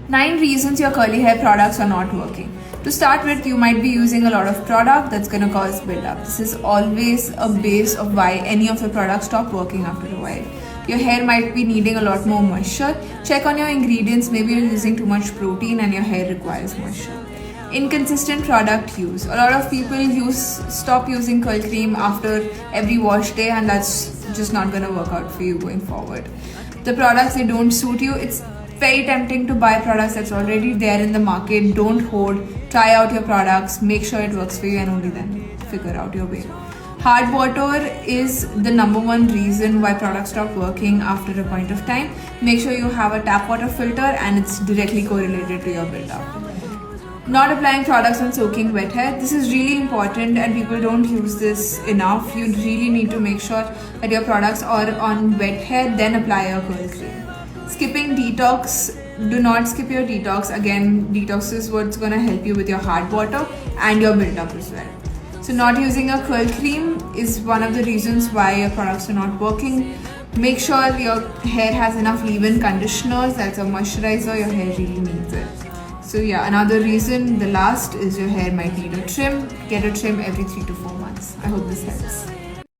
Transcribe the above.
9 reasons your curly hair products are not working. To start with, you might be using a lot of product that's going to cause buildup. This is always a base of why any of your products stop working after a while. Your hair might be needing a lot more moisture. Check on your ingredients. Maybe you're using too much protein and your hair requires moisture. Inconsistent product use. A lot of people stop using curl cream after every wash day, and that's just not going to work out for you going forward. The products, they don't suit you. It's very tempting to buy products that's already there in the market. Don't hoard. Try out your products. Make sure it works for you, and only then figure out your way. Hard water is the #1 reason why products stop working after a point of time. Make sure you have a tap water filter and it's directly correlated to your buildup. Not applying products on soaking wet hair. This is really important and people don't use this enough. You really need to make sure that your products are on wet hair, then apply your curl cream. Skipping detox. Do not skip your detox. Again, detox is what's going to help you with your hard water and your buildup as well. So not using a curl cream is one of the reasons why your products are not working. Make sure your hair has enough leave-in conditioners. That's a moisturizer. Your hair really needs it. So yeah, another reason, the last, is your hair might need a trim. Get a trim every 3 to 4 months. I hope this helps.